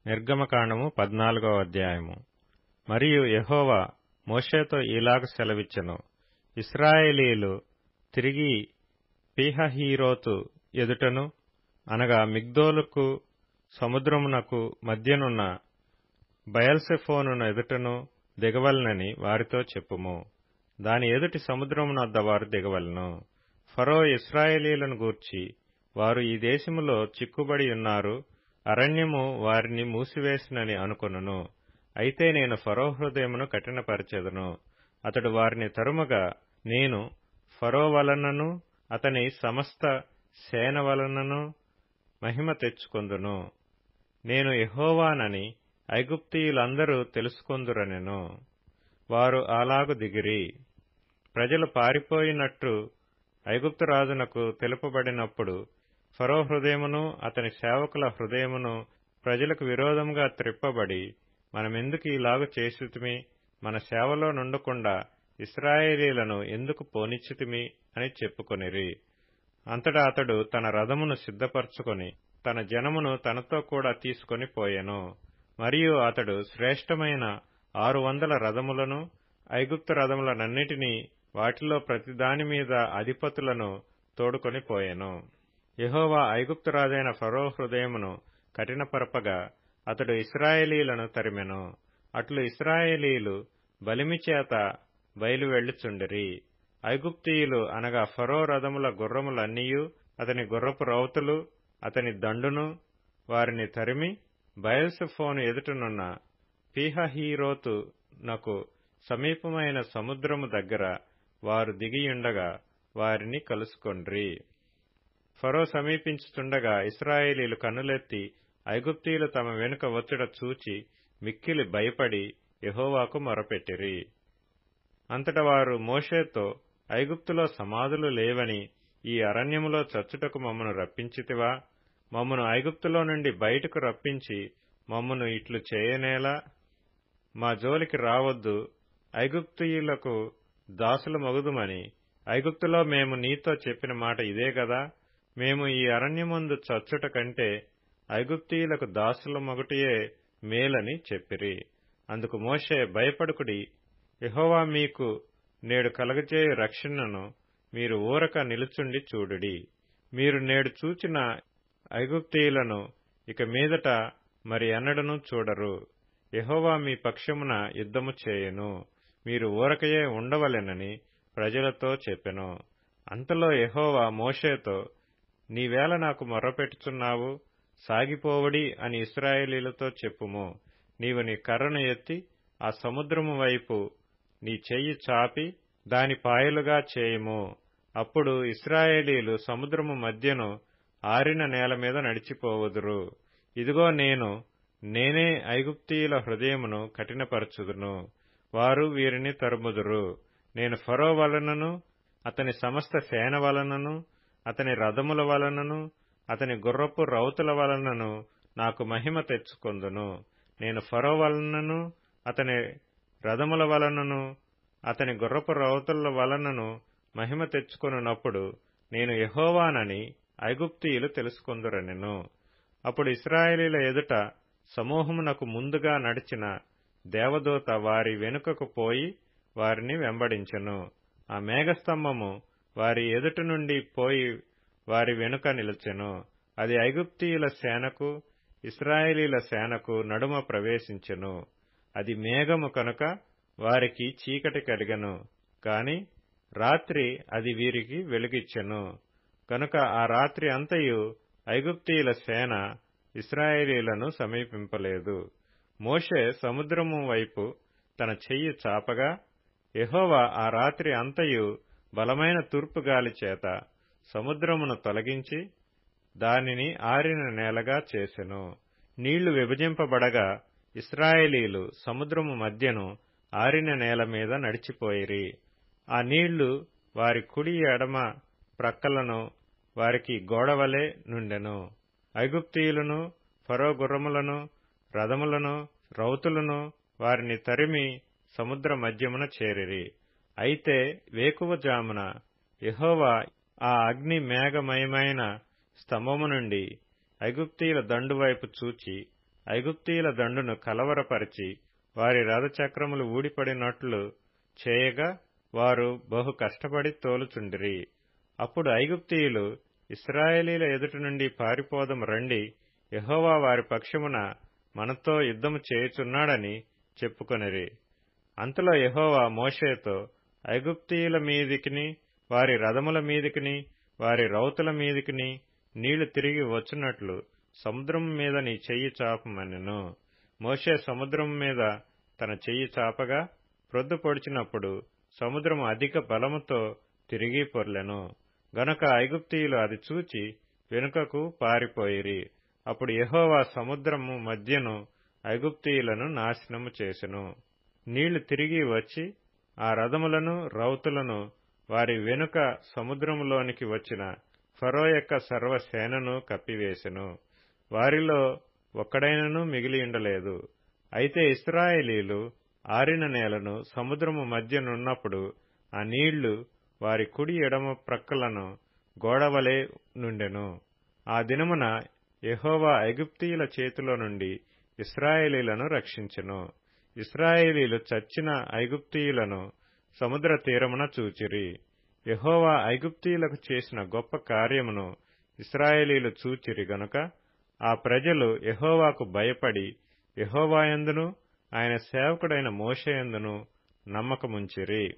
నిర్గమకాండము 14వ అధ్యాయము. మరియు యెహోవా మోషేతో ఇలాగ సెలవిచ్చెను. ఇశ్రాయేలీయులు తిరిగి పీహహీరోతు ఎదుటను అనగా మిగ్దోలుకు సముద్రమునకు మధ్యనున్న బయల్సెఫోను ఎదుటను దిగవలెనని వారితో చెప్పుము. దాని ఎదుటి సముద్రమునొద్ద వారు దిగవలెను. ఫరో ఇశ్రాయేలీయులను గూర్చి, వారు ఈ దేశములో చిక్కుబడి ఉన్నారు, అరణ్యము వారిని మూసివేసినని అనుకొనును. అయితే నేను ఫరో హృదయమును కఠినపరచెదను. అతడు వారిని తరుమగా నేను ఫరో వలనను అతని సమస్త సేన వలనను మహిమ తెచ్చుకొందును. నేను యెహోవానని ఐగుప్తీయులందరూ తెలుసుకొందురనెను. వారు అలాగు దిగిరి. ప్రజలు పారిపోయినట్టు ఐగుప్తు రాజునకు తెలుపబడినప్పుడు ఫరో హృదయమును అతని సేవకుల హృదయమును ప్రజలకు విరోధముగా త్రిప్పబడి, మనమెందుకు ఇలాగు చేసితిమి, మన సేవలో నుండకుండా ఇశ్రాయేలీయులను ఎందుకు పోనిచ్చితిమి అని చెప్పుకొనిరి. అంతటా అతడు తన రథమును సిద్ధపరచుకొని తన జనమును తనతో కూడా తీసుకొని పోయెను. మరియు అతడు శ్రేష్టమైన 600 రథములను, ఐగుప్తు రథములనన్నిటినీ, వాటిలో ప్రతిదాని మీద అధిపతులను తోడుకొని పోయెను. యెహోవా ఐగుప్తు రాజైన ఫరో హృదయమును కఠినపరపగా అతడు ఇశ్రాయేలీయులను తరిమెను. అట్లు ఇశ్రాయేలీయులు బలిమిచేత బయలు వెళ్ళుచుండిరి. ఐగుప్తీయులు అనగా ఫరో రథముల గుర్రములన్నీయు, అతని గుర్రపు రౌతులు, అతని దండును వారిని తరిమి బయల్సెఫోను ఎదుటనున్న పీహహీరోతు నకు సమీపమైన సముద్రము దగ్గర వారు దిగియుండగా వారిని కలుసుకొండ్రి. ఫరో సమీపించుచుండగా ఇశ్రాయేలీయులు కన్నులెత్తి ఐగుప్తీయులు తమ వెనుక వచ్చుట చూచి మిక్కిలి భయపడి యెహోవాకు మొరపెట్టిరి. అంతట వారు మోషేతో, ఐగుప్తులో సమాధులు లేవని ఈ అరణ్యములో చచ్చుటకు మమ్మను రప్పించితివా? మమ్మను ఐగుప్తులో నుండి బయటకు రప్పించి మమ్మను ఇట్లు చేయనేలా? మా జోలికి రావద్దు, ఐగుప్తీయులకు దాసులమగుదుమని ఐగుప్తులో మేము నీతో చెప్పిన మాట ఇదే గదా? మేము ఈ అరణ్యమందు చచ్చుట కంటే ఐగుప్తీయులకు దాసులమగుటయే మేలని చెప్పిరి. అందుకు మోషే, భయపడుకుడి, యెహోవా మీకు నేడు కలగజేయు రక్షణను మీరు ఊరక నిలుచుండి చూడుడి. మీరు నేడు చూచిన ఐగుప్తీయులను ఇక మీదట మరి ఎన్నడనూ చూడరు. యెహోవా మీ పక్షమున యుద్ధము చేయును, మీరు ఊరకయే ఉండవలెనని ప్రజలతో చెప్పెను. అంతలో యెహోవా మోషేతో, నీవేళ నాకు మొర్రపెట్టుచున్నావు? సాగిపోవడి అని ఇశ్రాయేలీయులతో చెప్పుము. నీవు నీ కర్రను ఎత్తి ఆ సముద్రము వైపు నీ చెయ్యి చాపి దాని పాయలుగా చేయుము. అప్పుడు ఇశ్రాయేలీయులు సముద్రము మధ్యను ఆరిన నేల మీద నడిచిపోవుదురు. ఇదిగో నేనే ఐగుప్తీయుల హృదయమును కఠినపరచుదును, వారు వీరిని తరుముదురు. నేను ఫరో వలనను అతని సమస్త సేన వలనను అతని రథముల వలనను అతని గుర్రపు రౌతుల వలనను నాకు మహిమ తెచ్చుకొందును. నేను ఫరో వలనను అతని రథముల వలనను అతని గుర్రపు రౌతుల వలనను మహిమ తెచ్చుకొనున్నప్పుడు నేను యెహోవానని ఐగుప్తీయులు తెలుసుకొందురనెను. అప్పుడు ఇశ్రాయేలీయుల ఎదుట సమూహమునకు ముందుగా నడిచిన దేవదూత వారి వెనుకకు పోయి వారిని వెంబడించెను. ఆ మేఘస్తంభము వారి ఎదుట నుండి పోయి వారి వెనుక నిలిచెను. అది ఐగుప్తీయుల సేనకు ఇశ్రాయేలీయుల సేనకు నడుమ ప్రవేశించెను. అది మేఘము కనుక వారికి చీకటి కలిగెను, కాని రాత్రి అది వీరికి వెలుగిచ్చెను. కనుక ఆ రాత్రి అంతయు ఐగుప్తీయుల సేన ఇశ్రాయేలీయులను సమీపింపలేదు. మోషే సముద్రము వైపు తన చెయ్యి చాపగా యెహోవా ఆ రాత్రి అంతయు బలమైన తూర్పుగాలి చేత సముద్రమును తొలగించి దానిని ఆరిన నేలగా చేసెను. నీళ్లు విభజింపబడగా ఇశ్రాయేలీయులు సముద్రము మధ్యను ఆరిన నేల మీద నడిచిపోయిరి. ఆ నీళ్లు వారి కుడి ఎడమ ప్రక్కలను వారికి గోడవలె నుండెను. ఐగుప్తీయులను, ఫరో గుర్రములను, రథములను, రౌతులను వారిని తరిమి సముద్ర మధ్యమున చేరిరి. అయితే వేకువజామున యెహోవా ఆ అగ్ని మేఘమయమైన స్తంభము నుండి ఐగుప్తీయుల దండు వైపు చూచి ఐగుప్తీయుల దండును కలవరపరిచి వారి రథచక్రములు ఊడిపడినట్లు చేయగా వారు బహు కష్టపడి తోలుచుండిరి. అప్పుడు ఐగుప్తీయులు, ఇశ్రాయేలీల ఎదుట నుండి పారిపోదం రండి, యెహోవా వారి పక్షమున మనతో యుద్ధము చేయుచున్నాడని చెప్పుకొనిరి. అంతలో యెహోవా మోషేతో, ఐగుప్తీయుల మీదికిని వారి రథముల మీదికిని వారి రౌతుల మీదికిని నీళ్లు తిరిగి వచ్చునట్లు సముద్రము మీద నీ చెయ్యి చాపమనెను. మోషే సముద్రము మీద తన చెయ్యి చాపగా ప్రొద్దు పొడిచినప్పుడు సముద్రము అధిక బలముతో తిరిగి పొర్లెను. గనుక ఐగుప్తీయులు అది చూచి వెనుకకు పారిపోయిరి. అప్పుడు యెహోవా సముద్రము మధ్యను ఐగుప్తీయులను నాశనము చేసెను. నీళ్లు తిరిగి వచ్చి ఆ రథములను రౌతులను వారి వెనుక సముద్రములోనికి వచ్చిన ఫరో యొక్క సర్వసేనను కప్పివేసెను. వారిలో ఒక్కడైనను మిగిలియుండలేదు. అయితే ఇశ్రాయేలీలు ఆరిన నేలను సముద్రము మధ్యనున్నప్పుడు ఆ నీళ్లు వారి కుడి ఎడమ ప్రక్కలను గోడవలే నుండెను. ఆ దినమున యెహోవా ఐగుప్తీయుల చేతిలో నుండి ఇశ్రాయేలీలను రక్షించెను. ఇశ్రాయేలీలు చచ్చిన ఐగుప్తీయులను సముద్ర తీరమున చూచిరి. యెహోవా ఐగుప్తీయులకు చేసిన గొప్ప కార్యమును ఇశ్రాయేలీలు చూచిరి గనుక ఆ ప్రజలు యెహోవాకు భయపడి యెహోవాయందును ఆయన సేవకుడైన మోషేయందును నమ్మకముంచిరి.